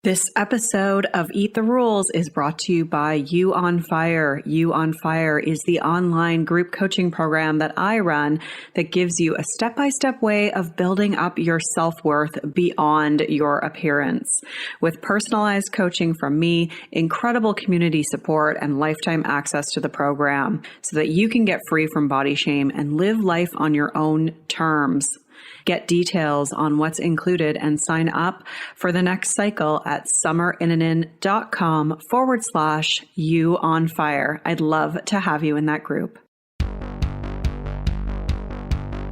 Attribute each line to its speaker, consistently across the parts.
Speaker 1: This episode of Eat the Rules is brought to you by You on Fire. You on Fire is the online group coaching program that I run that gives you a step-by-step way of building up your self-worth beyond your appearance. With personalized coaching from me, incredible community support, and lifetime access to the program so that you can get free from body shame and live life on your own terms. Get details on what's included and sign up for the next cycle at summerinanen.com/you on fire. I'd love to have you in that group.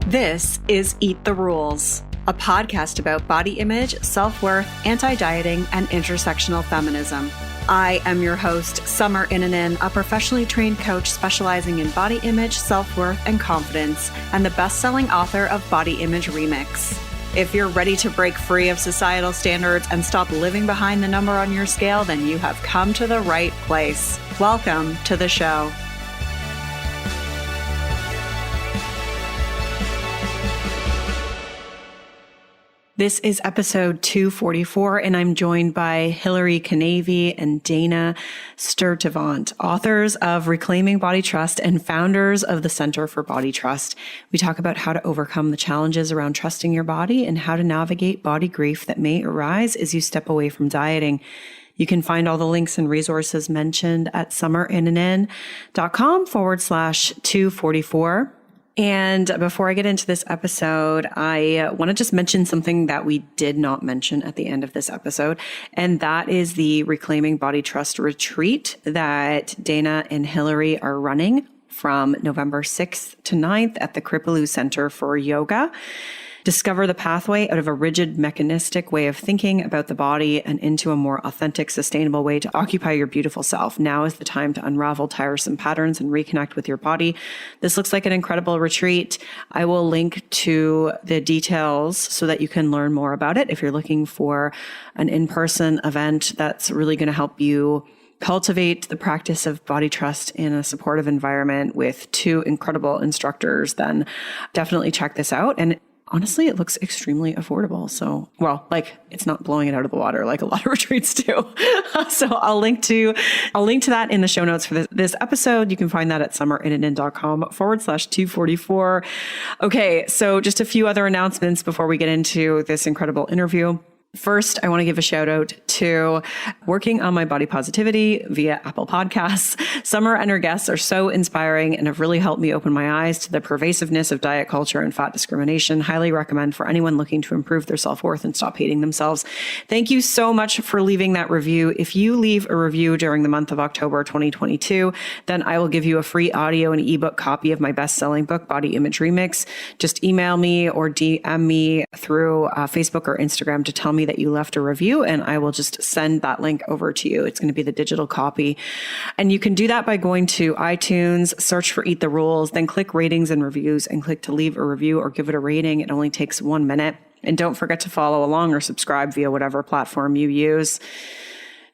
Speaker 1: This is Eat the Rules, a podcast about body image, self-worth, anti-dieting, and intersectional feminism. I am your host, Summer Inanen, a professionally trained coach specializing in body image, self-worth, and confidence, and the best-selling author of Body Image Remix. If you're ready to break free of societal standards and stop living behind the number on your scale, then you have come to the right place. Welcome to the show. This is episode 244, and I'm joined by Hilary Kinavey and Dana Sturtevant, authors of Reclaiming Body Trust and founders of the Center for Body Trust. We talk about how to overcome the challenges around trusting your body and how to navigate body grief that may arise as you step away from dieting. You can find all the links and resources mentioned at summerinanen.com/244. And before I get into this episode, I want to just mention something that we did not mention at the end of this episode, and that is the Reclaiming Body Trust retreat that Dana and Hilary are running from November 6th to 9th at the Kripalu Center for Yoga. Discover the pathway out of a rigid, mechanistic way of thinking about the body and into a more authentic, sustainable way to occupy your beautiful self. Now is the time to unravel tiresome patterns and reconnect with your body. This looks like an incredible retreat. I will link to the details so that you can learn more about it if you're looking for an in-person event that's really going to help you cultivate the practice of body trust in a supportive environment with two incredible instructors. Then definitely check this out. And honestly, it looks extremely affordable. So, it's not blowing it out of the water like a lot of retreats do. So I'll link to that in the show notes for this episode. You can find that at summerinanen.com/244. Okay. So just a few other announcements before we get into this incredible interview. First, I want to give a shout out to working on my body positivity via Apple Podcasts. Summer and her guests are so inspiring and have really helped me open my eyes to the pervasiveness of diet culture and fat discrimination. Highly recommend for anyone looking to improve their self-worth and stop hating themselves. Thank you so much for leaving that review. If you leave a review during the month of October 2022, then I will give you a free audio and ebook copy of my best-selling book, Body Image Remix. Just email me or DM me through Facebook or Instagram to tell me that you left a review, and I will just send that link over to you. It's going to be the digital copy. And you can do that by going to iTunes, search for Eat the Rules, then click ratings and reviews and click to leave a review or give it a rating. It only takes 1 minute. And don't forget to follow along or subscribe via whatever platform you use.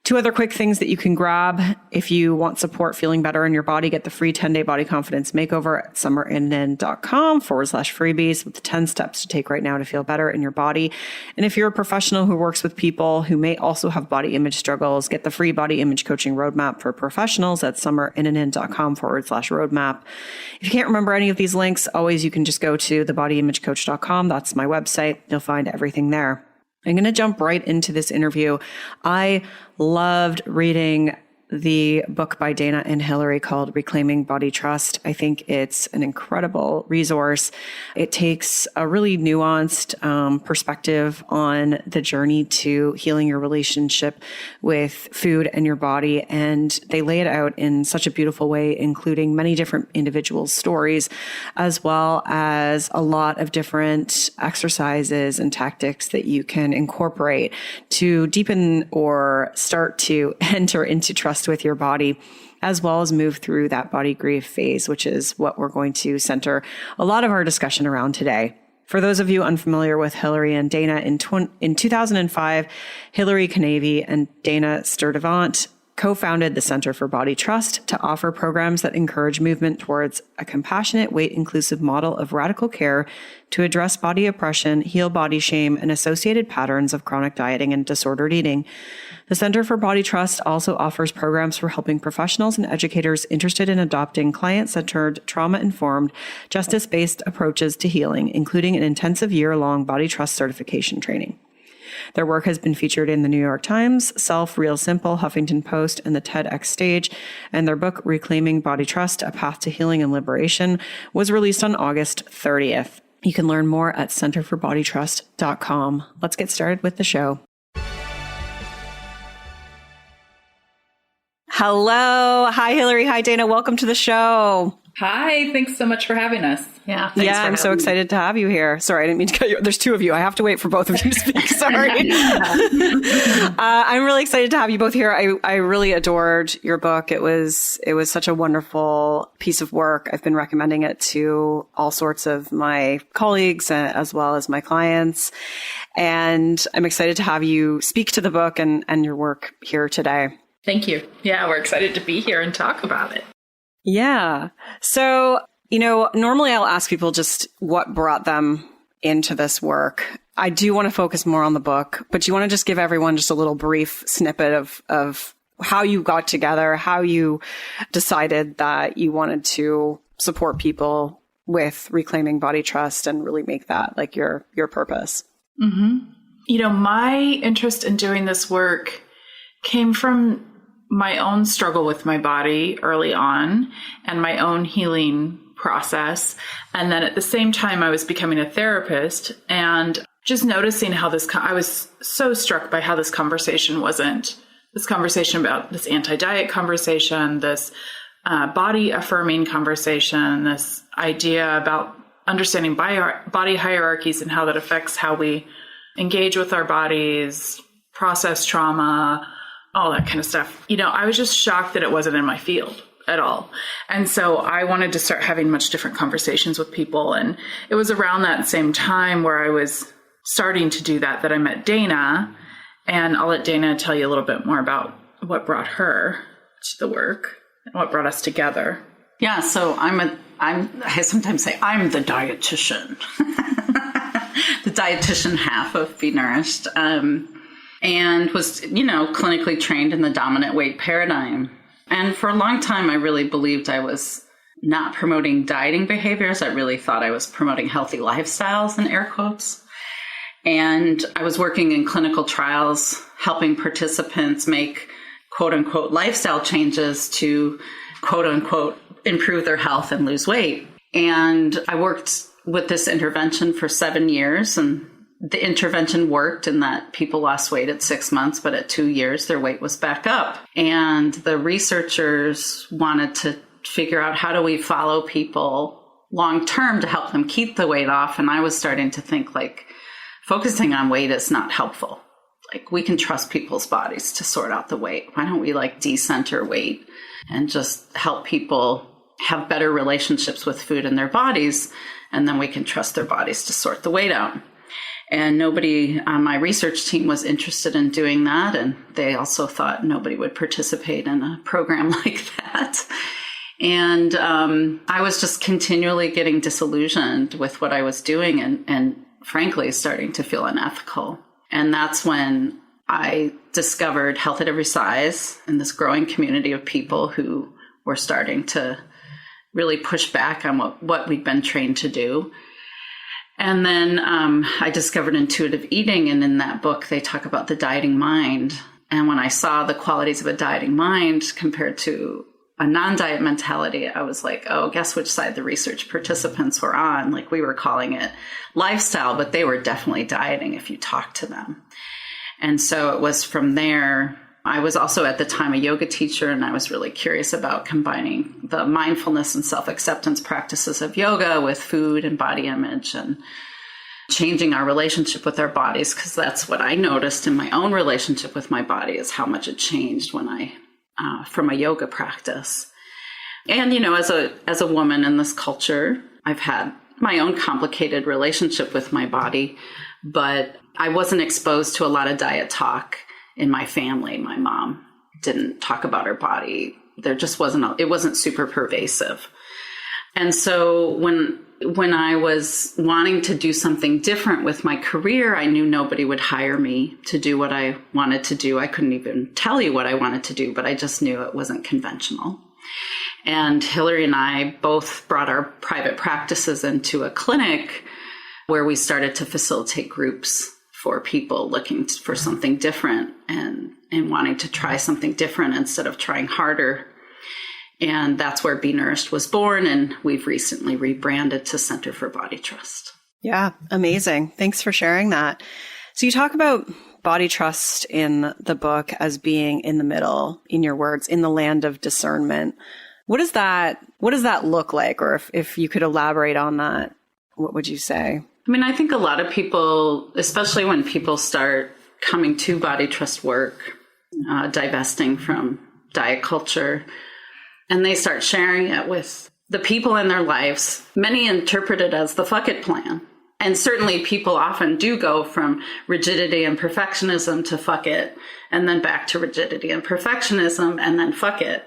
Speaker 1: Two other quick things that you can grab if you want support feeling better in your body. Get the free 10-day body confidence makeover at summerinanen.com/freebies with 10 steps to take right now to feel better in your body. And if you're a professional who works with people who may also have body image struggles, get the free body image coaching roadmap for professionals at summerinanen.com/roadmap. If you can't remember any of these links, always you can just go to thebodyimagecoach.com. That's my website. You'll find everything there. I'm going to jump right into this interview. I loved reading the book by Dana and Hilary called Reclaiming Body Trust. I think it's an incredible resource. It takes a really nuanced perspective on the journey to healing your relationship with food and your body. And they lay it out in such a beautiful way, including many different individuals' stories, as well as a lot of different exercises and tactics that you can incorporate to deepen or start to enter into trust with your body, as well as move through that body grief phase, which is what we're going to center a lot of our discussion around today. For those of you unfamiliar with Hilary and Dana, in 2005, Hilary Kinavey and Dana Sturtevant co-founded the Center for Body Trust to offer programs that encourage movement towards a compassionate, weight-inclusive model of radical care to address body oppression, heal body shame, and associated patterns of chronic dieting and disordered eating. The Center for Body Trust also offers programs for helping professionals and educators interested in adopting client-centered, trauma-informed, justice-based approaches to healing, including an intensive year-long body trust certification training. Their work has been featured in the New York Times, Self, Real Simple, Huffington Post, and the TEDx stage, and their book, Reclaiming Body Trust, A Path to Healing and Liberation, was released on August 30th. You can learn more at centerforbodytrust.com. Let's get started with the show. Hello. Hi, Hilary. Hi, Dana. Welcome to the show.
Speaker 2: Hi. Thanks so much for having us.
Speaker 1: I'm so excited to have you here. Sorry, I didn't mean to cut you. There's two of you. I have to wait for both of you to speak. Sorry. I'm really excited to have you both here. I really adored your book. It was such a wonderful piece of work. I've been recommending it to all sorts of my colleagues as well as my clients. And I'm excited to have you speak to the book and your work here today.
Speaker 2: Thank you. Yeah, we're excited to be here and talk about it.
Speaker 1: Yeah. So, normally I'll ask people just what brought them into this work. I do want to focus more on the book, but you want to just give everyone just a little brief snippet of how you got together, how you decided that you wanted to support people with reclaiming body trust and really make that like your purpose.
Speaker 2: Mm-hmm. My interest in doing this work came from my own struggle with my body early on and my own healing process. And then at the same time, I was becoming a therapist and just noticing how I was so struck by how this conversation wasn't this conversation about this anti-diet conversation, this body affirming conversation, this idea about understanding body hierarchies and how that affects how we engage with our bodies, process trauma, all that kind of stuff. I was just shocked that it wasn't in my field at all. And so I wanted to start having much different conversations with people. And it was around that same time where I was starting to do that I met Dana. And I'll let Dana tell you a little bit more about what brought her to the work and what brought us together.
Speaker 3: Yeah, so I sometimes say I'm the dietitian, the dietitian half of Be Nourished. And was, clinically trained in the dominant weight paradigm. And for a long time, I really believed I was not promoting dieting behaviors. I really thought I was promoting healthy lifestyles, in air quotes. And I was working in clinical trials, helping participants make, quote unquote, lifestyle changes to, quote unquote, improve their health and lose weight. And I worked with this intervention for 7 years, and the intervention worked in that people lost weight at 6 months, but at 2 years, their weight was back up. And the researchers wanted to figure out how do we follow people long term to help them keep the weight off. And I was starting to think focusing on weight is not helpful. We can trust people's bodies to sort out the weight. Why don't we decenter weight and just help people have better relationships with food in their bodies, and then we can trust their bodies to sort the weight out. And nobody on my research team was interested in doing that. And they also thought nobody would participate in a program like that. And I was just continually getting disillusioned with what I was doing and frankly, starting to feel unethical. And that's when I discovered Health at Every Size and this growing community of people who were starting to really push back on what we'd been trained to do. And then I discovered intuitive eating. And in that book, they talk about the dieting mind. And when I saw the qualities of a dieting mind compared to a non-diet mentality, I was like, oh, guess which side the research participants were on? We were calling it lifestyle, but they were definitely dieting if you talked to them. And so it was from there. I was also at the time a yoga teacher, and I was really curious about combining the mindfulness and self-acceptance practices of yoga with food and body image and changing our relationship with our bodies, because that's what I noticed in my own relationship with my body is how much it changed when from a yoga practice. And, as a woman in this culture, I've had my own complicated relationship with my body, but I wasn't exposed to a lot of diet talk in my family. My mom didn't talk about our body. There just it wasn't super pervasive. And so when I was wanting to do something different with my career, I knew nobody would hire me to do what I wanted to do. I couldn't even tell you what I wanted to do, but I just knew it wasn't conventional. And Hilary and I both brought our private practices into a clinic where we started to facilitate groups for people looking for something different and wanting to try something different instead of trying harder. And that's where Be Nourished was born. And we've recently rebranded to Center for Body Trust.
Speaker 1: Yeah, amazing. Thanks for sharing that. So you talk about body trust in the book as being in the middle, in your words, in the land of discernment. What does that look like? Or if you could elaborate on that, what would you say?
Speaker 3: I mean, I think a lot of people, especially when people start coming to body trust work, divesting from diet culture, and they start sharing it with the people in their lives, many interpret it as the fuck it plan. And certainly people often do go from rigidity and perfectionism to fuck it, and then back to rigidity and perfectionism, and then fuck it.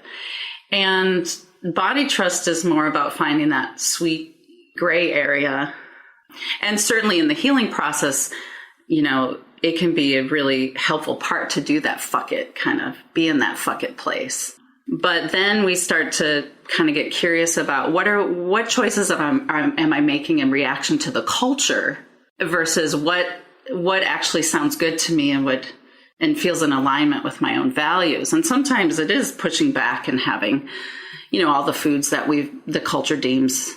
Speaker 3: And body trust is more about finding that sweet gray area. And certainly in the healing process, it can be a really helpful part to do that fuck it, kind of be in that fuck it place. But then we start to kind of get curious about what choices am I making in reaction to the culture versus what actually sounds good to me and feels in alignment with my own values. And sometimes it is pushing back and having, all the foods that the culture deems,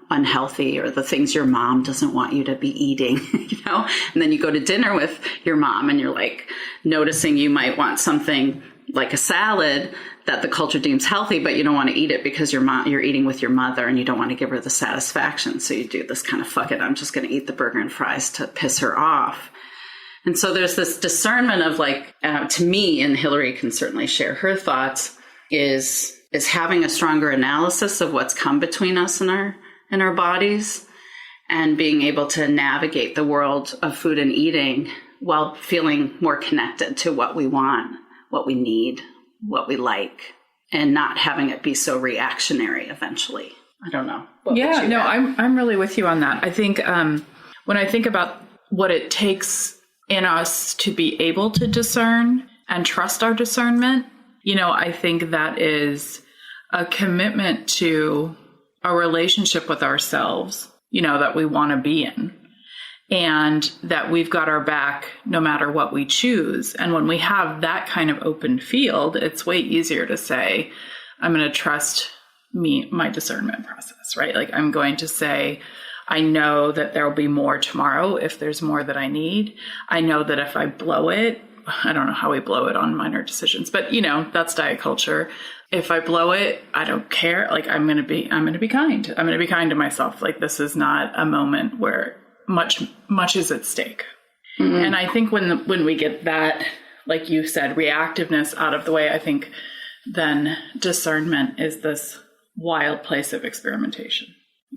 Speaker 3: unhealthy, or the things your mom doesn't want you to be eating, and then you go to dinner with your mom and you're like noticing you might want something like a salad that the culture deems healthy, but you don't want to eat it because you're eating with your mother and you don't want to give her the satisfaction. So you do this kind of fuck it, I'm just going to eat the burger and fries to piss her off. And so there's this discernment of to me, and Hilary can certainly share her thoughts, is having a stronger analysis of what's come between us and our bodies, and being able to navigate the world of food and eating while feeling more connected to what we want, what we need, what we like, and not having it be so reactionary eventually. I don't know.
Speaker 2: I'm really with you on that. I think when I think about what it takes in us to be able to discern and trust our discernment, I think that is a commitment to a relationship with ourselves, that we want to be in, and that we've got our back no matter what we choose. And when we have that kind of open field, it's way easier to say, I'm going to trust my discernment process, right? Like I'm going to say, I know that there will be more tomorrow if there's more that I need. I know that if I blow it, I don't know how we blow it on minor decisions, but that's diet culture. If I blow it, I don't care. Like I'm going to be kind. I'm going to be kind to myself. Like this is not a moment where much is at stake. Mm-hmm. And I think when we get that, like you said, reactiveness out of the way, I think then discernment is this wild place of experimentation.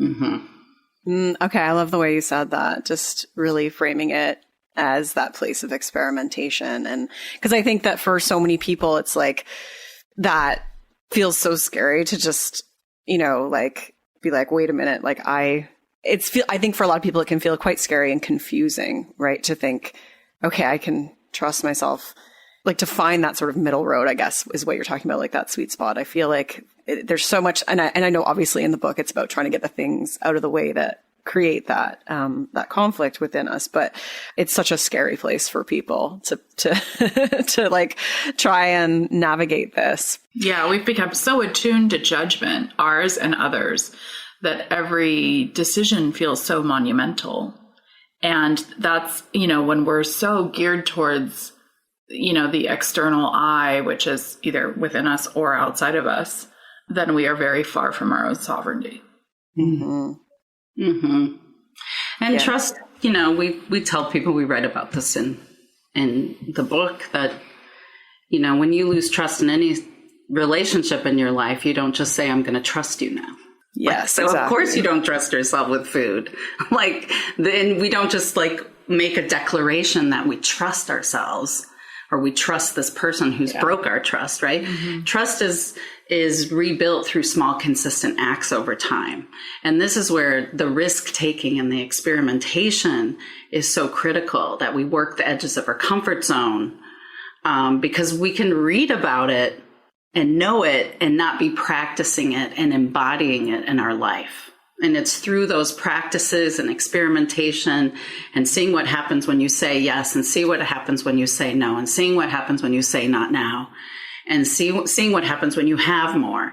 Speaker 3: Mm-hmm.
Speaker 1: Okay. I love the way you said that. Just really framing it as that place of experimentation. And because I think that for so many people, it's like that feels so scary to just, be like, wait a minute, I think for a lot of people, it can feel quite scary and confusing, right? To think, okay, I can trust myself, to find that sort of middle road, I guess, is what you're talking about, like that sweet spot. I feel like there's so much, and I know obviously in the book, it's about trying to get the things out of the way that create that conflict within us, but it's such a scary place for people to to try and navigate this.
Speaker 2: Yeah, we've become so attuned to judgment, ours and others, that every decision feels so monumental. And that's, when we're so geared towards, the external eye, which is either within us or outside of us, then we are very far from our own sovereignty.
Speaker 3: Mm-hmm. Mm-hmm. And trust, we tell people, we write about this in the book, that, when you lose trust in any relationship in your life, you don't just say, I'm going to trust you now.
Speaker 1: Yes.
Speaker 3: So exactly. Of course you don't trust yourself with food. Then we don't just make a declaration that we trust ourselves or we trust this person who's broke our trust, right? Trust is rebuilt through small, consistent acts over time. And this is where the risk taking and the experimentation is so critical, that we work the edges of our comfort zone, because we can read about it and know it and not be practicing it and embodying it in our life. And it's through those practices and experimentation and seeing what happens when you say yes, and see what happens when you say no, and seeing what happens when you say not now, and seeing what happens when you have more,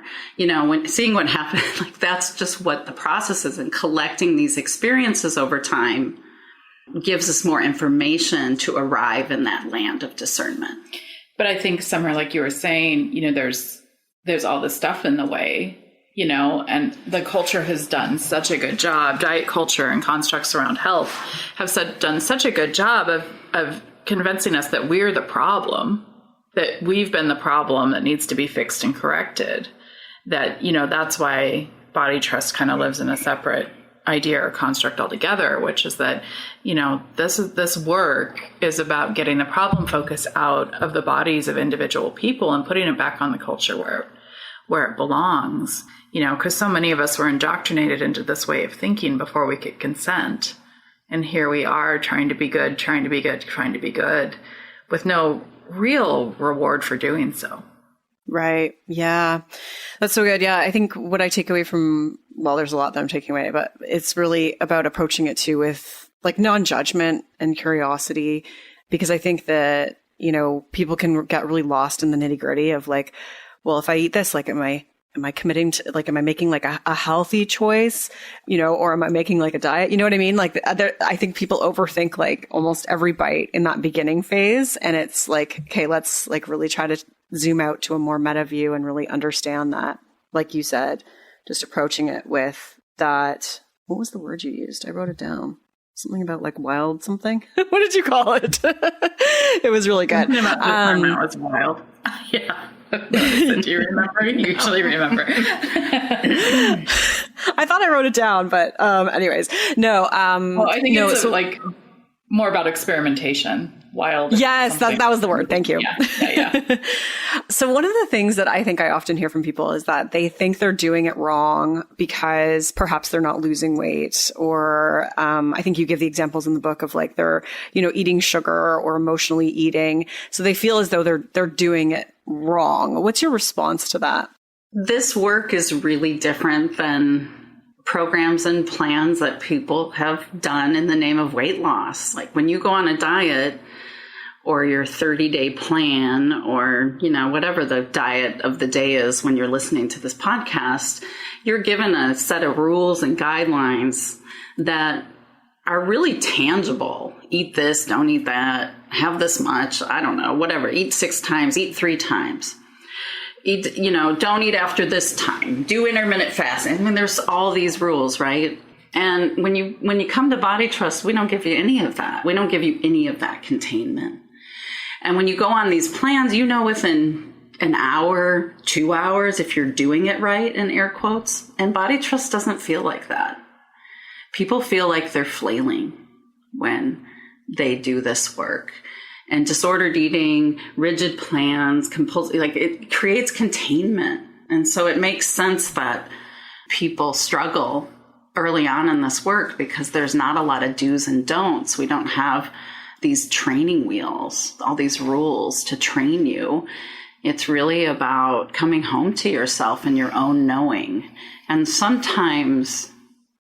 Speaker 3: seeing what happens, like that's just what the process is. And collecting these experiences over time gives us more information to arrive in that land of discernment.
Speaker 2: But I think somewhere, like you were saying, there's all this stuff in the way, and the culture has done such a good job. Diet culture and constructs around health have done such a good job of convincing us that we're the problem, that we've been the problem that needs to be fixed and corrected. That, that's why body trust kind of lives in a separate idea or construct altogether, which is that, this work is about getting the problem focus out of the bodies of individual people and putting it back on the culture where it belongs, because so many of us were indoctrinated into this way of thinking before we could consent. And here we are trying to be good, with no real reward for doing so.
Speaker 1: Right. Yeah. That's so good. Yeah. I think what I take away from, there's a lot that I'm taking away, but it's really about approaching it too with like non-judgment and curiosity, because I think that, people can get really lost in the nitty gritty of like, well, if I eat this, like, am I committing to, like, am I making like a healthy choice, or am I making like a diet? You know what I mean? Like, I think people overthink like almost every bite in that beginning phase. And it's like, okay, let's like really try to zoom out to a more meta view and really understand that, like you said, just approaching it with that. What was the word you used? I wrote it down. Something about like wild something. What did you call it? It was really good.
Speaker 2: It was wild. Yeah. Do you remember? You usually remember.
Speaker 1: I thought I wrote it down, but anyways, no.
Speaker 2: I think it's like more about experimentation. Wild.
Speaker 1: Yes, that was the word. Thank you.
Speaker 2: Yeah.
Speaker 1: So one of the things that I think I often hear from people is that they think they're doing it wrong because perhaps they're not losing weight, or I think you give the examples in the book of like they're, eating sugar or emotionally eating. So they feel as though they're doing it wrong. What's your response to that?
Speaker 3: This work is really different than programs and plans that people have done in the name of weight loss. Like when you go on a diet or your 30-day plan, or, whatever the diet of the day is when you're listening to this podcast, you're given a set of rules and guidelines that are really tangible. Eat this, don't eat that, have this much, I don't know, whatever. Eat 6 times, eat 3 times. Eat, don't eat after this time. Do intermittent fasting. I mean, there's all these rules, right? And when you come to Body Trust, we don't give you any of that. We don't give you any of that containment. And when you go on these plans, within an hour, 2 hours, if you're doing it right, in air quotes. And Body Trust doesn't feel like that. People feel like they're flailing when they do this work. And disordered eating, rigid plans, compulsive, like it creates containment. And so it makes sense that people struggle early on in this work because there's not a lot of do's and don'ts. We don't have these training wheels, all these rules to train you. It's really about coming home to yourself and your own knowing. And sometimes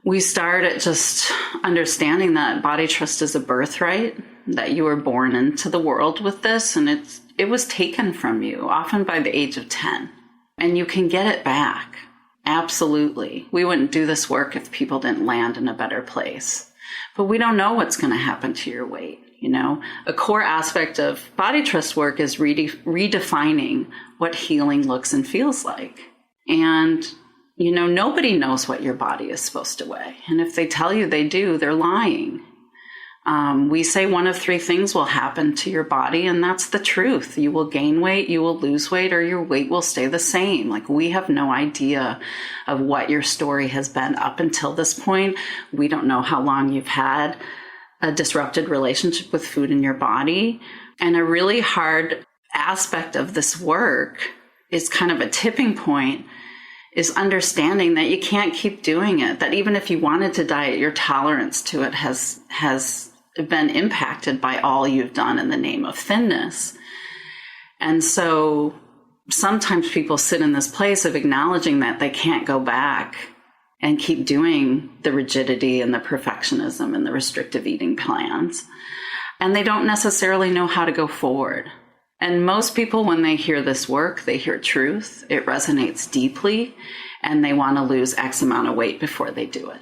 Speaker 3: we start at just understanding that body trust is a birthright, that you were born into the world with this, and it was taken from you, often by the age of 10. And you can get it back. Absolutely. We wouldn't do this work if people didn't land in a better place. But we don't know what's going to happen to your weight. A core aspect of body trust work is redefining what healing looks and feels like. And, nobody knows what your body is supposed to weigh. And if they tell you they do, they're lying. We say one of 3 things will happen to your body, and that's the truth. You will gain weight, you will lose weight, or your weight will stay the same. Like, we have no idea of what your story has been up until this point. We don't know how long you've had a disrupted relationship with food in your body. And a really hard aspect of this work is kind of a tipping point, is understanding that you can't keep doing it, that even if you wanted to diet, your tolerance to it has been impacted by all you've done in the name of thinness. And so sometimes people sit in this place of acknowledging that they can't go back and keep doing the rigidity and the perfectionism and the restrictive eating plans. And they don't necessarily know how to go forward. And most people, when they hear this work, they hear truth. It resonates deeply, and they want to lose X amount of weight before they do it.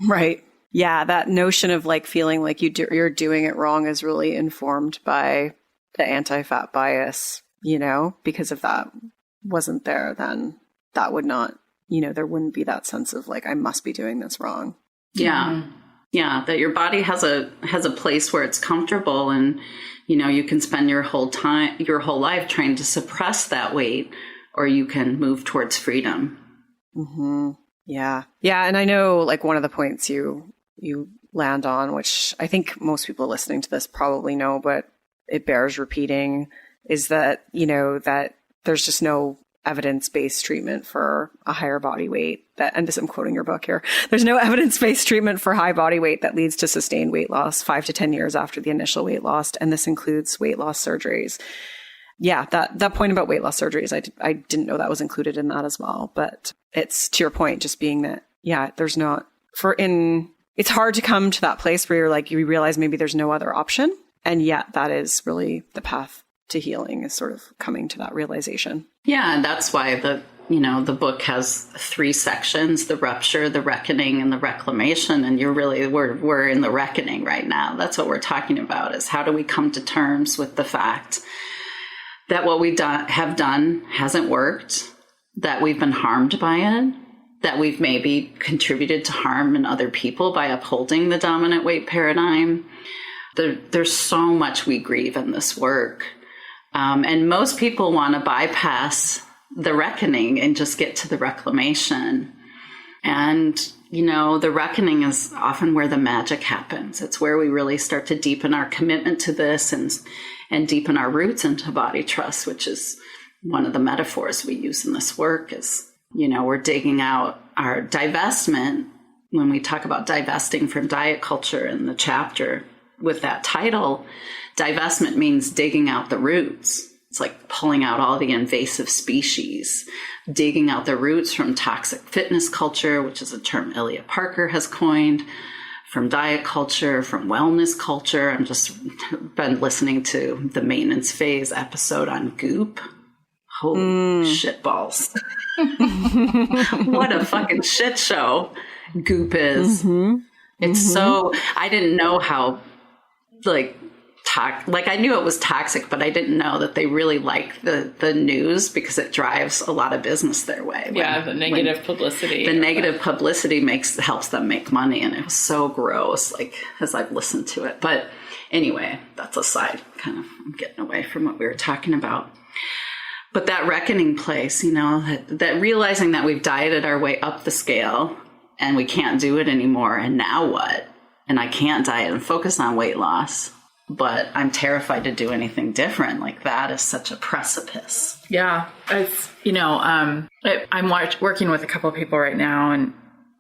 Speaker 1: Right. Yeah. That notion of like feeling like you're doing it wrong is really informed by the anti-fat bias, you know, because if that wasn't there, then that would not, you know, there wouldn't be that sense of like, I must be doing this wrong.
Speaker 3: Yeah. Mm-hmm. Yeah. That your body has a place where it's comfortable, and, you know, you can spend your whole life trying to suppress that weight, or you can move towards freedom.
Speaker 1: Mm-hmm. Yeah. Yeah. And I know like one of the points you land on, which I think most people listening to this probably know, but it bears repeating, is that, you know, that there's just no evidence-based treatment for a higher body weight and this, I'm quoting your book here. There's no evidence-based treatment for high body weight that leads to sustained weight loss 5 to 10 years after the initial weight loss. And this includes weight loss surgeries. Yeah. That point about weight loss surgeries, I didn't know that was included in that as well, but it's to your point, just being that, yeah, there's not it's hard to come to that place where you're like, you realize maybe there's no other option. And yet that is really the path to healing, is sort of coming to that realization.
Speaker 3: Yeah. And that's why the book has 3 sections: the rupture, the reckoning, and the reclamation. And we're in the reckoning right now. That's what we're talking about, is how do we come to terms with the fact that what we have done hasn't worked, that we've been harmed by it, that we've maybe contributed to harm in other people by upholding the dominant weight paradigm. There's so much we grieve in this work. And most people want to bypass the reckoning and just get to the reclamation. And, you know, the reckoning is often where the magic happens. It's where we really start to deepen our commitment to this and deepen our roots into body trust, which is one of the metaphors we use in this work. Is, you know, we're digging out our divestment. When we talk about divesting from diet culture in the chapter with that title, divestment means digging out the roots. It's like pulling out all the invasive species, digging out the roots from toxic fitness culture, which is a term Ilya Parker has coined, from diet culture, from wellness culture. I'm just been listening to the maintenance phase episode on Goop. Holy shit balls. What a fucking shit show Goop is. Mm-hmm. It's so, I didn't know how, I knew it was toxic, but I didn't know that they really like the news, because it drives a lot of business their way.
Speaker 2: The negative publicity.
Speaker 3: The negative publicity helps them make money. And it was so gross, as I've listened to it. But anyway, that's a side, kind of, I'm getting away from what we were talking about. But that reckoning place, you know, that realizing that we've dieted our way up the scale and we can't do it anymore. And now what? And I can't diet and focus on weight loss, but I'm terrified to do anything different. Like, that is such a precipice.
Speaker 2: Yeah. It's, you know, I'm working with a couple of people right now, and,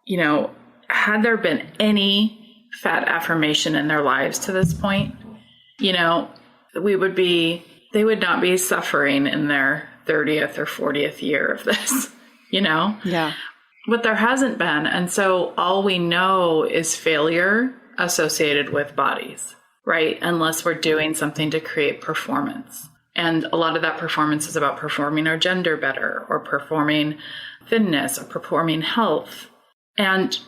Speaker 2: you know, had there been any fat affirmation in their lives to this point, you know, they would not be suffering in their 30th or 40th year of this, you know?
Speaker 1: Yeah.
Speaker 2: But there hasn't been. And so all we know is failure associated with bodies, right? Unless we're doing something to create performance. And a lot of that performance is about performing our gender better, or performing thinness, or performing health. And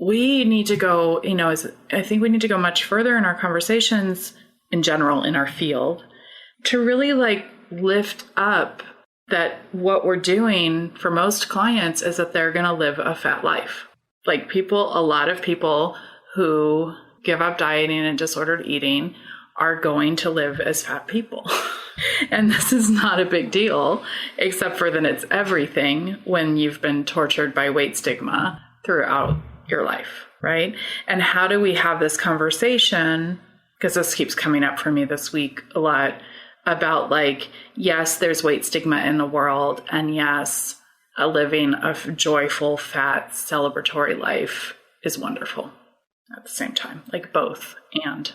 Speaker 2: we need to go, you know, I think we need to go much further in our conversations in general in our field to really lift up that what we're doing for most clients is that they're going to live a fat life. A lot of people who give up dieting and disordered eating are going to live as fat people. And this is not a big deal, except for that it's everything when you've been tortured by weight stigma throughout your life, right? And how do we have this conversation? because this keeps coming up for me this week a lot, about like, yes, there's weight stigma in the world. And yes, a living a joyful, fat, celebratory life is wonderful at the same time, like both. And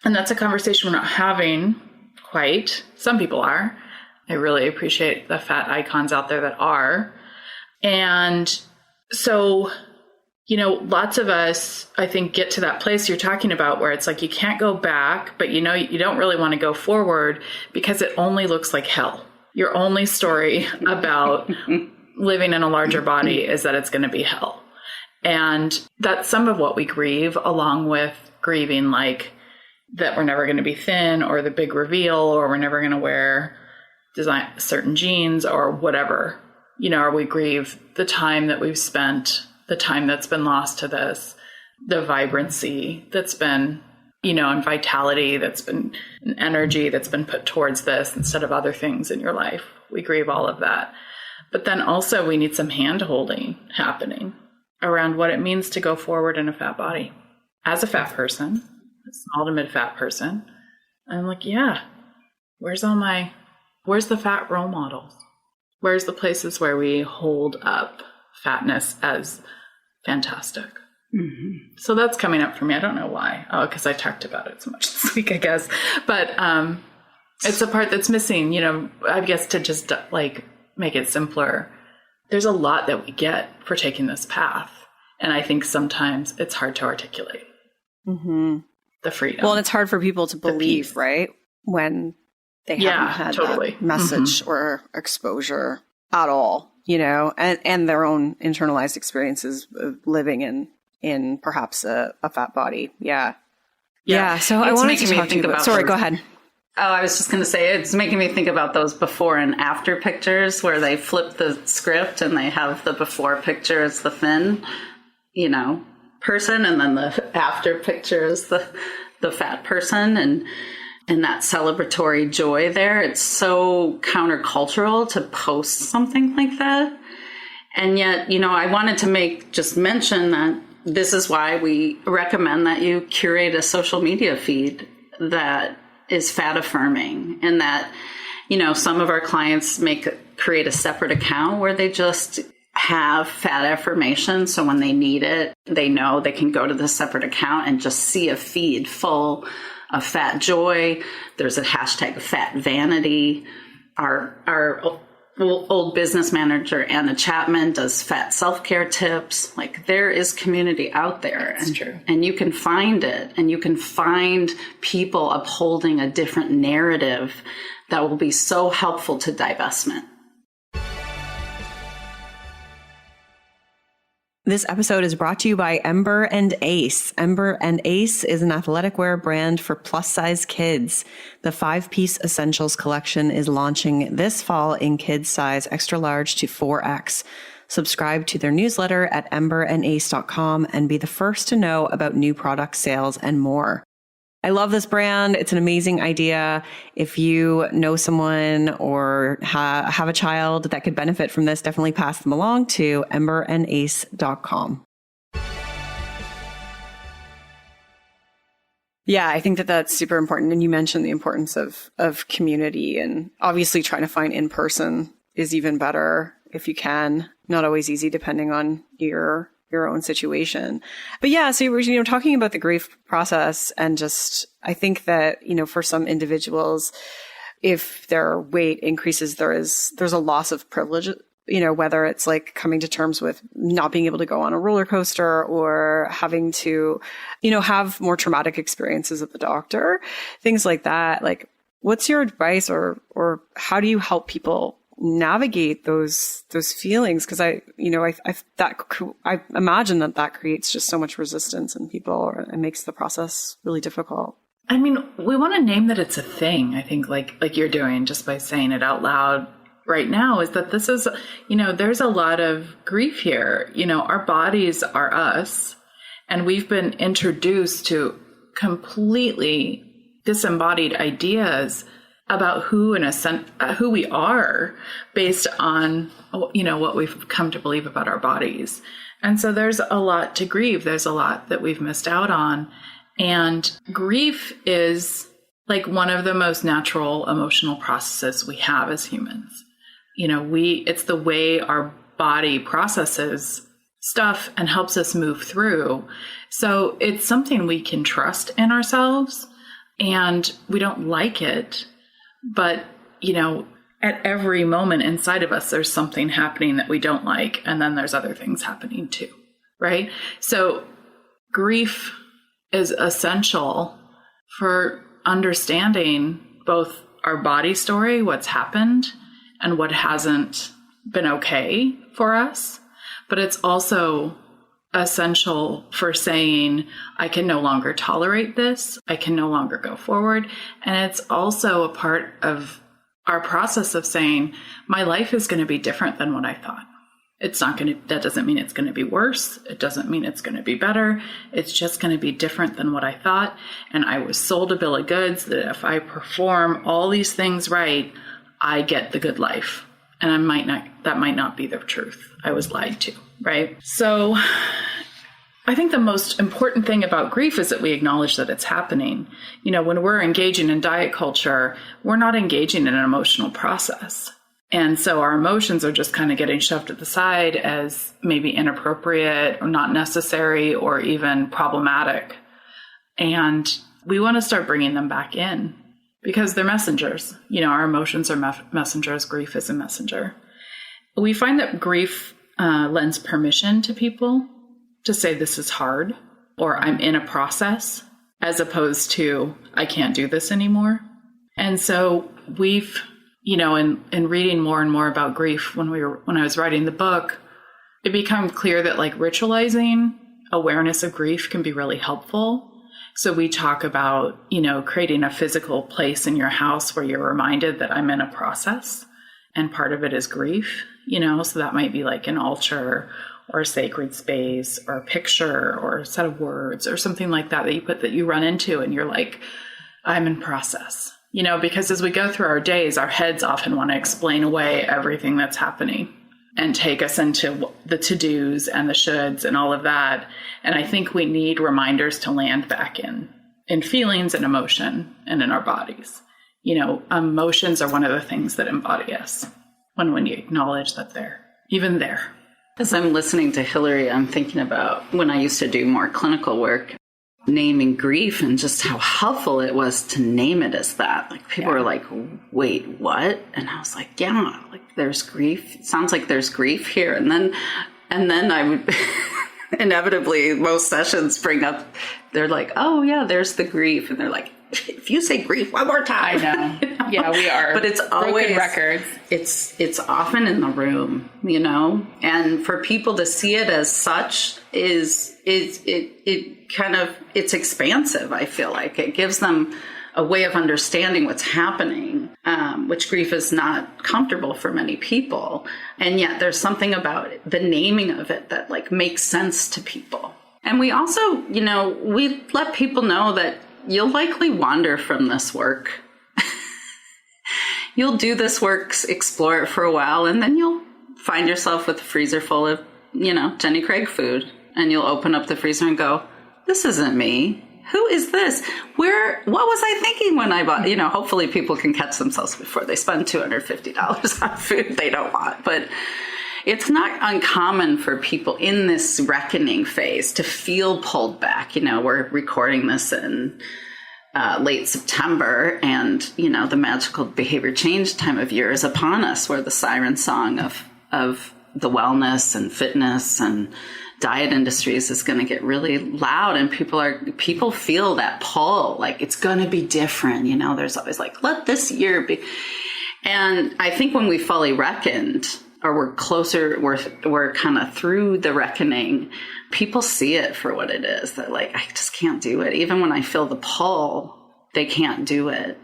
Speaker 2: that's a conversation we're not having quite. Some people are. I really appreciate the fat icons out there that are. And so, you know, lots of us, I think, get to that place you're talking about where it's like you can't go back, but you know, you don't really want to go forward because it only looks like hell. Your only story about living in a larger body is that it's going to be hell. And that's some of what we grieve, along with grieving like that we're never going to be thin, or the big reveal, or we're never going to wear certain jeans or whatever, you know, or we grieve the time that we've spent, the time that's been lost to this, the vibrancy that's been, you know, and vitality that's been, and energy that's been put towards this instead of other things in your life. We grieve all of that. But then also we need some hand holding happening around what it means to go forward in a fat body. As a fat person, a small to mid fat person, I'm like, yeah, where's the fat role models? Where's the places where we hold up fatness as fantastic? Mm-hmm. So that's coming up for me. I don't know why. Oh, because I talked about it so much this week, I guess. But it's the part that's missing, you know, I guess, to just like make it simpler. There's a lot that we get for taking this path. And I think sometimes it's hard to articulate the freedom.
Speaker 1: Well, and it's hard for people to believe, right? When they haven't had that message or exposure at all, you know, and their own internalized experiences of living in perhaps a fat body. Yeah. So I wanted to talk to you about, sorry, go ahead.
Speaker 3: Oh, I was just going to say, it's making me think about those before and after pictures where they flip the script and they have the before picture as the thin, you know, person, and then the after picture is the fat person, and that celebratory joy there. It's so countercultural to post something like that. And yet, you know, I wanted to mention that this is why we recommend that you curate a social media feed that is fat affirming, and that, you know, some of our clients create a separate account where they just have fat affirmation. So when they need it, they know they can go to the separate account and just see a feed full of fat joy. There's a hashtag fat vanity. Our old business manager, Anna Chapman, does fat self-care tips. Like, there is community out there.
Speaker 2: That's true.
Speaker 3: And you can find it, and you can find people upholding a different narrative that will be so helpful to divestment.
Speaker 1: This episode is brought to you by Ember and Ace. Ember and Ace is an athletic wear brand for plus-size kids. The 5-piece Essentials collection is launching this fall in kids size extra large to 4X. Subscribe to their newsletter at emberandace.com and be the first to know about new product sales and more. I love this brand. It's an amazing idea. If you know someone or have a child that could benefit from this, definitely pass them along to emberandace.com. Yeah, I think that that's super important. And you mentioned the importance of community, and obviously trying to find in person is even better if you can. Not always easy depending on your own situation. But yeah, so you were, talking about the grief process, and just, I think that, for some individuals, if their weight increases, there's a loss of privilege, whether it's like coming to terms with not being able to go on a roller coaster, or having to, have more traumatic experiences at the doctor, things like that. Like, what's your advice, or how do you help people navigate those feelings? Because I imagine that creates just so much resistance in people, and makes the process really difficult.
Speaker 2: I mean, we want to name that it's a thing. I think like you're doing just by saying it out loud right now, is that this is, there's a lot of grief here. Our bodies are us, and we've been introduced to completely disembodied ideas about who we are based on, what we've come to believe about our bodies. And so there's a lot to grieve. There's a lot that we've missed out on. And grief is like one of the most natural emotional processes we have as humans. It's the way our body processes stuff and helps us move through. So it's something we can trust in ourselves, and we don't like it. But, at every moment inside of us, there's something happening that we don't like. And then there's other things happening too, right? So grief is essential for understanding both our body story, what's happened, and what hasn't been okay for us. But it's also essential for saying, I can no longer tolerate this. I can no longer go forward. And it's also a part of our process of saying, my life is going to be different than what I thought. That doesn't mean it's going to be worse. It doesn't mean it's going to be better. It's just going to be different than what I thought. And I was sold a bill of goods that if I perform all these things right, I get the good life. And that might not be the truth. I was lied to, right? So I think the most important thing about grief is that we acknowledge that it's happening. When we're engaging in diet culture, we're not engaging in an emotional process. And so our emotions are just kind of getting shoved to the side as maybe inappropriate or not necessary or even problematic. And we want to start bringing them back in because they're messengers. Our emotions are messengers. Grief is a messenger. We find that grief lends permission to people to say this is hard or I'm in a process, as opposed to I can't do this anymore. And so we've, in reading more and more about grief, when I was writing the book, it became clear that like ritualizing awareness of grief can be really helpful. So we talk about, creating a physical place in your house where you're reminded that I'm in a process, and part of it is grief, so that might be like an altar or a sacred space or a picture or a set of words or something like that that you run into and you're like, I'm in process, because as we go through our days, our heads often want to explain away everything that's happening and take us into the to-dos and the shoulds and all of that. And I think we need reminders to land back in feelings and emotion and in our bodies. Emotions are one of the things that embody us when we acknowledge that they're even there.
Speaker 3: As I'm listening to Hilary, I'm thinking about when I used to do more clinical work, naming grief and just how helpful it was to name it as that. Like people were like, wait, what? And I was like, yeah, like there's grief. It sounds like there's grief here. And then I would inevitably, most sessions bring up, they're like, oh yeah, there's the grief. And they're like, if you say grief one more time.
Speaker 2: I know. Yeah, we are.
Speaker 3: But it's always
Speaker 2: records.
Speaker 3: It's often in the room, and for people to see it as such it's expansive. I feel like it gives them a way of understanding what's happening, which grief is not comfortable for many people. And yet there's something about it, the naming of it that like makes sense to people. And we also, we let people know that you'll likely wander from this work. You'll do this work, explore it for a while, and then you'll find yourself with a freezer full of, Jenny Craig food. And you'll open up the freezer and go, this isn't me. Who is this? What was I thinking when I bought, hopefully people can catch themselves before they spend $250 on food they don't want. But it's not uncommon for people in this reckoning phase to feel pulled back. We're recording this in late September, and, the magical behavior change time of year is upon us, where the siren song of the wellness and fitness and diet industries is going to get really loud, and people feel that pull, like it's going to be different. There's always like, let this year be. And I think when we fully reckoned, or we're closer, we're kind of through the reckoning, people see it for what it is. They're like, I just can't do it. Even when I feel the pull, they can't do it.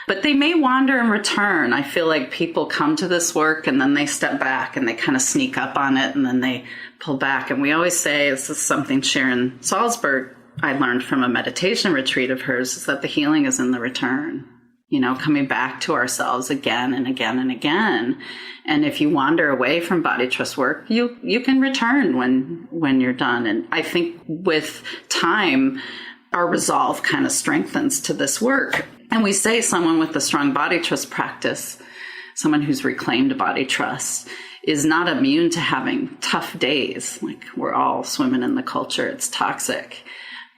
Speaker 3: But they may wander and return. I feel like people come to this work and then they step back and they kind of sneak up on it and then they pull back. And we always say, this is something Sharon Salzberg, I learned from a meditation retreat of hers, is that the healing is in the return. Coming back to ourselves again and again and again. And if you wander away from body trust work, you can return when you're done. And I think with time, our resolve kind of strengthens to this work. And we say someone with a strong body trust practice, someone who's reclaimed body trust, is not immune to having tough days. Like, we're all swimming in the culture. It's toxic.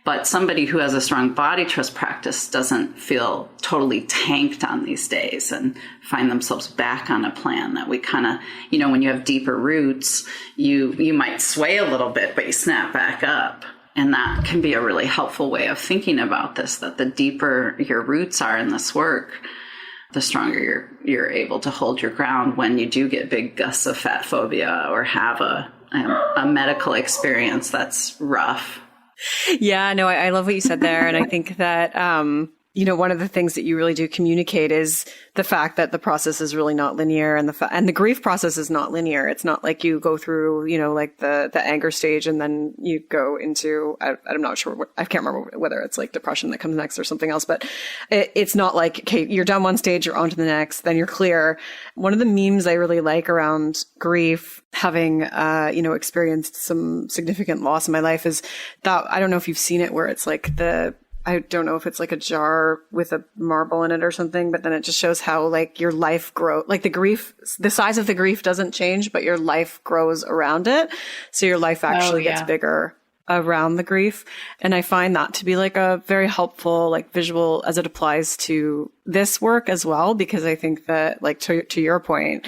Speaker 3: But somebody who has a strong body trust practice doesn't feel totally tanked on these days and find themselves back on a plan. That we kind of, when you have deeper roots, you might sway a little bit, but you snap back up. And that can be a really helpful way of thinking about this, that the deeper your roots are in this work, the stronger you're able to hold your ground when you do get big gusts of fat phobia or have a medical experience that's rough.
Speaker 1: Yeah, no, I love what you said there. And I think that, one of the things that you really do communicate is the fact that the process is really not linear, and the grief process is not linear. It's not like you go through, like the anger stage and then you go into, I'm not sure, I can't remember whether it's like depression that comes next or something else, but it's not like, okay, you're done one stage, you're on to the next, then you're clear. One of the memes I really like around grief, having, experienced some significant loss in my life, is that, I don't know if you've seen it, where it's like I don't know if it's like a jar with a marble in it or something, but then it just shows how like your life grows, like the size of the grief doesn't change, but your life grows around it. So your life actually gets bigger around the grief. And I find that to be like a very helpful, like visual as it applies to this work as well, because I think that, like, to your point,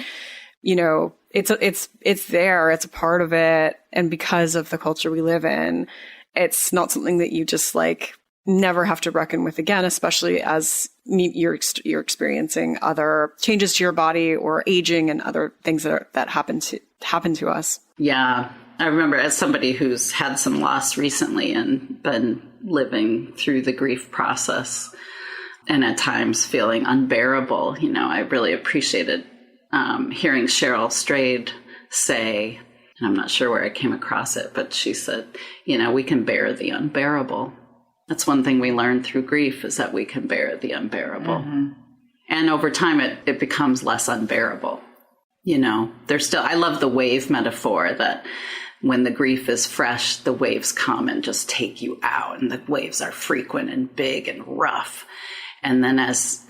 Speaker 1: it's there, it's a part of it. And because of the culture we live in, it's not something that you just like never have to reckon with again, especially as you're experiencing other changes to your body or aging and other things that happen to us.
Speaker 3: Yeah. I remember, as somebody who's had some loss recently and been living through the grief process and at times feeling unbearable, I really appreciated hearing Cheryl Strayed say, and I'm not sure where I came across it, but she said, we can bear the unbearable. That's one thing we learn through grief, is that we can bear the unbearable. Mm-hmm. And over time, it becomes less unbearable. There's still, I love the wave metaphor, that when the grief is fresh, the waves come and just take you out, and the waves are frequent and big and rough. And then as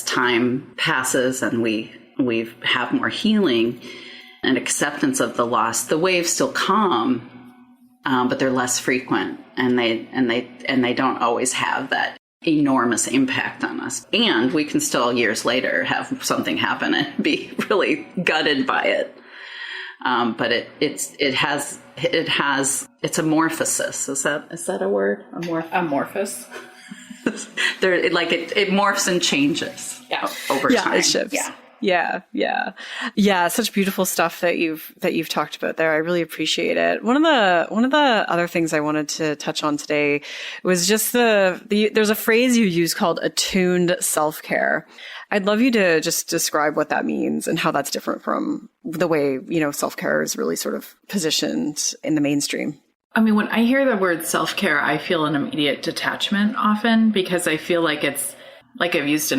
Speaker 3: time passes and we have more healing and acceptance of the loss, the waves still come, but they're less frequent, and they don't always have that enormous impact on us. And we can still years later have something happen and be really gutted by it. But it's amorphosis. Is that a word?
Speaker 2: Amorphous.
Speaker 3: It morphs and changes over time.
Speaker 1: It shifts. Yeah. Such beautiful stuff that you've talked about there. I really appreciate it. One of the other things I wanted to touch on today was just there's a phrase you use called attuned self-care. I'd love you to just describe what that means and how that's different from the way, self-care is really sort of positioned in the mainstream.
Speaker 2: I mean, when I hear the word self-care, I feel an immediate detachment often, because I feel like it's like I've used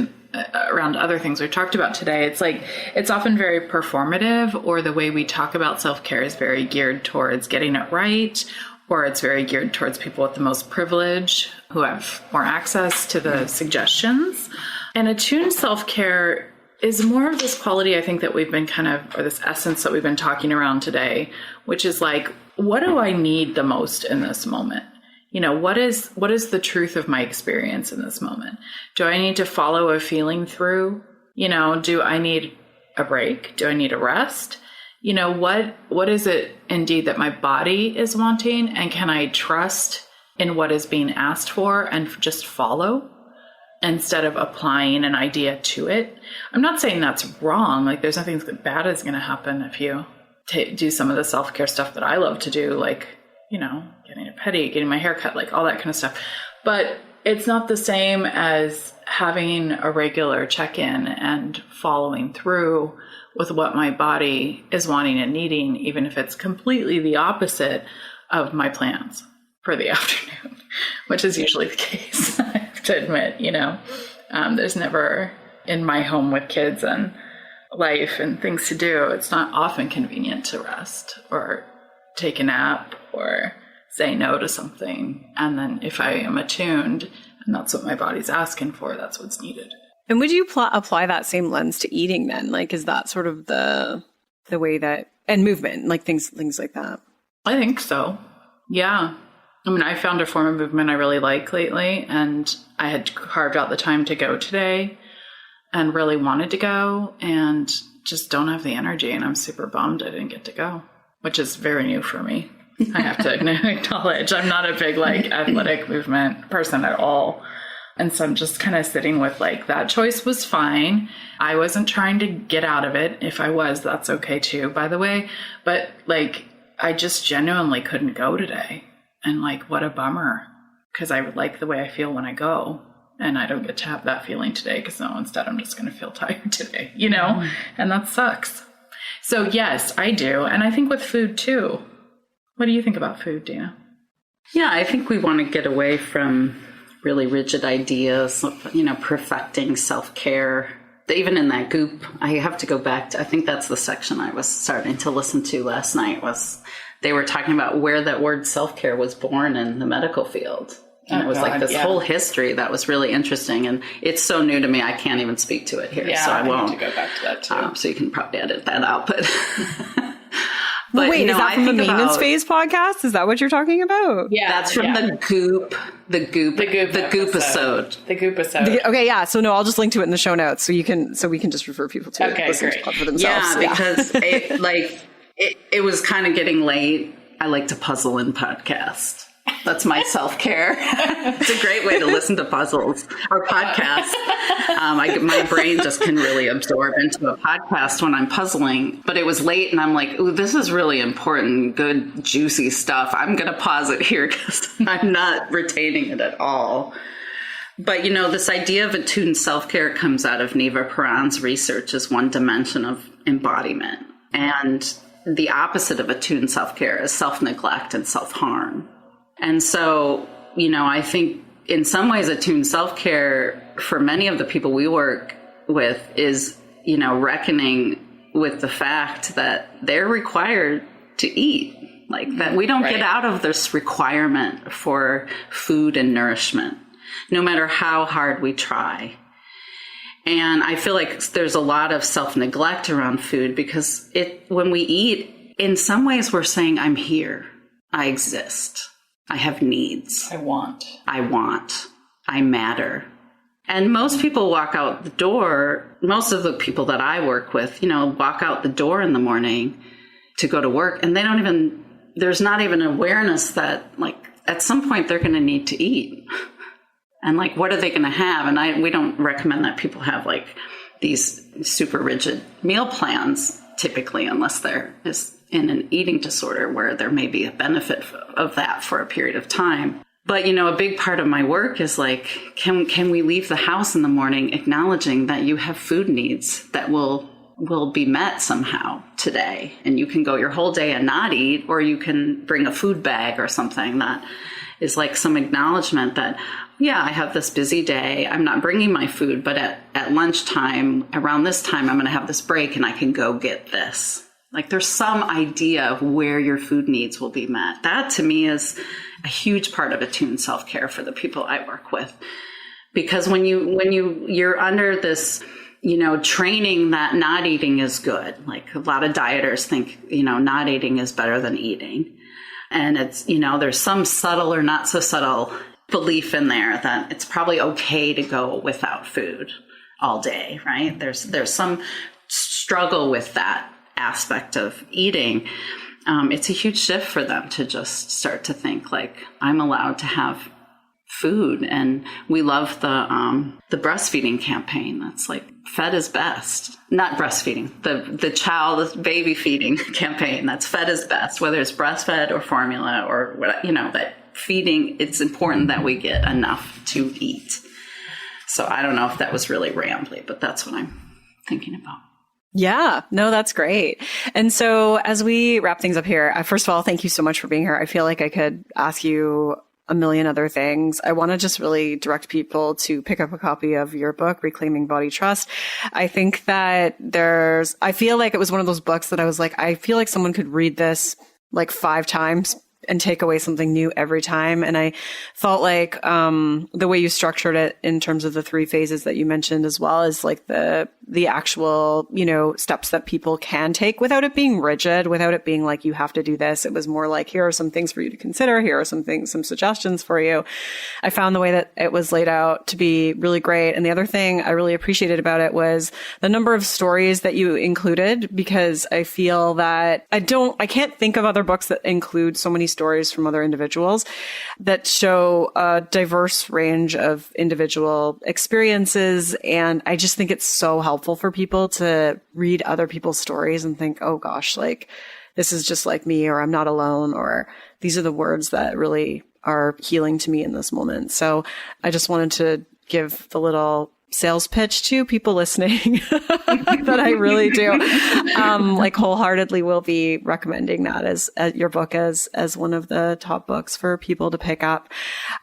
Speaker 2: around other things we've talked about today. It's like, it's often very performative, or the way we talk about self-care is very geared towards getting it right, or it's very geared towards people with the most privilege who have more access to the suggestions. And attuned self-care is more of this quality, I think, that we've been or this essence that we've been talking around today, which is like, what do I need the most in this moment? What is the truth of my experience in this moment? Do I need to follow a feeling through? Do I need a break? Do I need a rest? What is it indeed that my body is wanting? And can I trust in what is being asked for and just follow instead of applying an idea to it? I'm not saying that's wrong. Like, there's nothing bad is going to happen if you do some of the self-care stuff that I love to do, like, getting a pedi, getting my hair cut, like all that kind of stuff. But it's not the same as having a regular check-in and following through with what my body is wanting and needing, even if it's completely the opposite of my plans for the afternoon, which is usually the case, I have to admit. There's never, in my home with kids and life and things to do, it's not often convenient to rest or take a nap or say no to something. And then if I am attuned and that's what my body's asking for, that's what's needed.
Speaker 1: And would you apply that same lens to eating then? Like, is that sort of the way that, and movement, like things like that?
Speaker 2: I think so. Yeah. I mean, I found a form of movement I really like lately, and I had carved out the time to go today and really wanted to go and just don't have the energy. And I'm super bummed I didn't get to go, which is very new for me. I have to acknowledge I'm not a big like athletic movement person at all. And so I'm just kind of sitting with like, that choice was fine. I wasn't trying to get out of it. If I was, that's okay too, by the way. But like, I just genuinely couldn't go today. And like, what a bummer. Because I like the way I feel when I go. And I don't get to have that feeling today because no, instead I'm just going to feel tired today, you know? Mm. And that sucks. So yes, I do. And I think with food too. What do you think about food, Dina?
Speaker 3: Yeah, I think we want to get away from really rigid ideas of, perfecting self-care. Even in that goop, I have to go back to, I think that's the section I was starting to listen to last night, was they were talking about where that word self-care was born in the medical field. And it was like this whole history that was really interesting. And it's so new to me, I can't even speak to it here. So I won't.
Speaker 2: Need to go back to that too.
Speaker 3: So you can probably edit that out.
Speaker 1: But wait, is that from the maintenance phase podcast? Is that what you're talking about?
Speaker 3: Yeah, that's from the goop episode.
Speaker 2: The goop episode.
Speaker 1: Okay, yeah. So no, I'll just link to it in the show notes, so we can just refer people to it.
Speaker 2: Okay, great.
Speaker 1: For themselves.
Speaker 3: Yeah, because it was kind of getting late. I like to puzzle in podcast. That's my self-care. It's a great way to listen to puzzles or podcasts. My brain just can really absorb into a podcast when I'm puzzling. But it was late and I'm like, ooh, this is really important, good, juicy stuff. I'm going to pause it here because I'm not retaining it at all. But, this idea of attuned self-care comes out of Neva Perron's research as one dimension of embodiment. And the opposite of attuned self-care is self-neglect and self-harm. And so, I think in some ways attuned self-care for many of the people we work with is, reckoning with the fact that they're required to eat, like that we don't get out of this requirement for food and nourishment, no matter how hard we try. And I feel like there's a lot of self-neglect around food because when we eat, in some ways we're saying, I'm here, I exist. I have needs.
Speaker 2: I want.
Speaker 3: I matter. And most people walk out the door, most of the people that I work with, walk out the door in the morning to go to work and there's not even awareness that like at some point they're going to need to eat. And like, what are they going to have? And we don't recommend that people have like these super rigid meal plans typically, unless there is in an eating disorder where there may be a benefit of that for a period of time. But, a big part of my work is like, can we leave the house in the morning acknowledging that you have food needs that will be met somehow today? And you can go your whole day and not eat, or you can bring a food bag or something that is like some acknowledgement that, yeah, I have this busy day. I'm not bringing my food, but at lunchtime, around this time, I'm going to have this break and I can go get this. Like there's some idea of where your food needs will be met. That to me is a huge part of attuned self-care for the people I work with. Because when you're under this, training that not eating is good. Like a lot of dieters think, not eating is better than eating. And it's, there's some subtle or not so subtle belief in there that it's probably okay to go without food all day, right? There's some struggle with that aspect of eating. It's a huge shift for them to just start to think like, I'm allowed to have food. And we love the breastfeeding campaign. That's like fed is best. Not breastfeeding, the baby feeding campaign. That's fed is best, whether it's breastfed or formula or what, that feeding, it's important that we get enough to eat. So I don't know if that was really rambly, but that's what I'm thinking about.
Speaker 1: Yeah, no, that's great. And so as we wrap things up here, first of all, thank you so much for being here. I feel like I could ask you a million other things. I want to just really direct people to pick up a copy of your book, Reclaiming Body Trust. I think that I feel like it was one of those books that I was like, I feel like someone could read this like 5 times and take away something new every time. And I felt like the way you structured it in terms of the 3 phases that you mentioned, as well as like the actual, steps that people can take without it being rigid, without it being like, you have to do this. It was more like, here are some things for you to consider. Here are some suggestions for you. I found the way that it was laid out to be really great. And the other thing I really appreciated about it was the number of stories that you included, because I feel that I can't think of other books that include so many stories from other individuals that show a diverse range of individual experiences. And I just think it's so helpful for people to read other people's stories and think, oh gosh, like this is just like me, or I'm not alone, or these are the words that really are healing to me in this moment. So I just wanted to give the little sales pitch to people listening that I really do, like wholeheartedly will be recommending that as your book as one of the top books for people to pick up.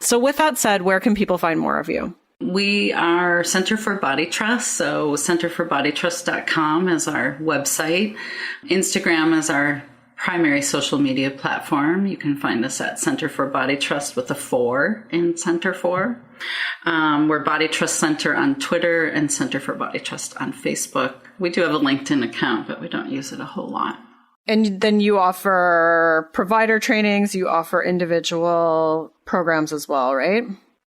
Speaker 1: So with that said, where can people find more of you?
Speaker 3: We are Center for Body Trust. So centerforbodytrust.com is our website. Instagram is our primary social media platform. You can find us at Center for Body Trust with a 4 in Center for. We're Body Trust Center on Twitter and Center for Body Trust on Facebook. We do have a LinkedIn account, but we don't use it a whole lot.
Speaker 1: And then you offer provider trainings, you offer individual programs as well, right?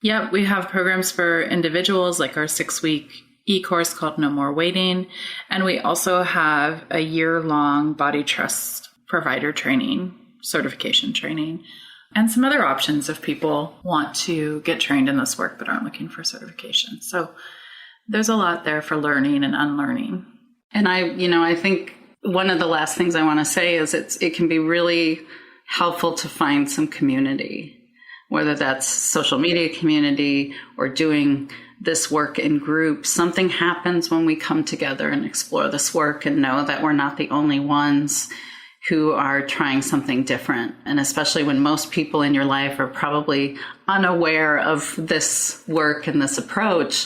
Speaker 2: Yep, we have programs for individuals, like our 6-week e-course called No More Waiting. And we also have a year-long Body Trust provider training, certification training, and some other options if people want to get trained in this work but aren't looking for certification. So there's a lot there for learning and unlearning.
Speaker 3: And I think one of the last things I want to say is it can be really helpful to find some community, whether that's social media community or doing this work in groups. Something happens when we come together and explore this work and know that we're not the only ones who are trying something different. And especially when most people in your life are probably unaware of this work and this approach,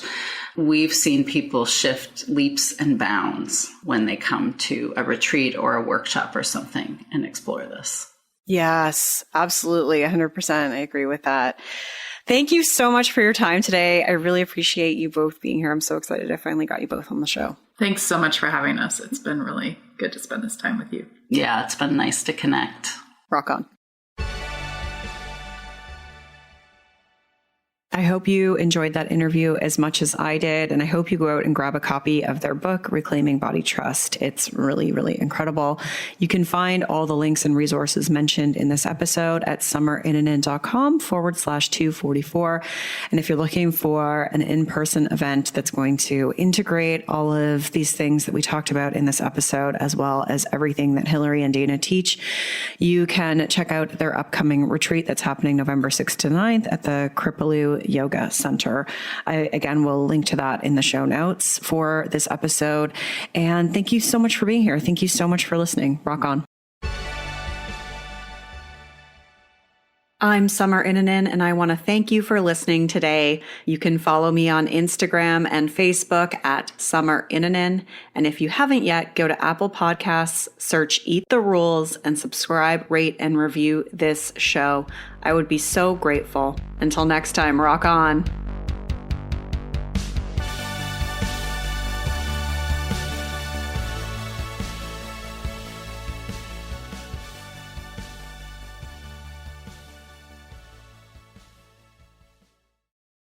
Speaker 3: we've seen people shift leaps and bounds when they come to a retreat or a workshop or something and explore this.
Speaker 1: Yes, absolutely. 100%. I agree with that. Thank you so much for your time today. I really appreciate you both being here. I'm so excited I finally got you both on the show.
Speaker 2: Thanks so much for having us. It's been really good to spend this time with you.
Speaker 3: Yeah, it's been nice to connect.
Speaker 1: Rock on. I hope you enjoyed that interview as much as I did, and I hope you go out and grab a copy of their book, Reclaiming Body Trust. It's really, really incredible. You can find all the links and resources mentioned in this episode at summerinanen.com/244. And if you're looking for an in-person event that's going to integrate all of these things that we talked about in this episode, as well as everything that Hilary and Dana teach, you can check out their upcoming retreat that's happening November 6th to 9th at the Kripalu Yoga Center. I, again, will link to that in the show notes for this episode. And thank you so much for being here. Thank you so much for listening. Rock on. I'm Summer Inanen, and I want to thank you for listening today. You can follow me on Instagram and Facebook at Summer Inanen. And if you haven't yet, go to Apple Podcasts, search Eat the Rules, and subscribe, rate, and review this show. I would be so grateful. Until next time, rock on.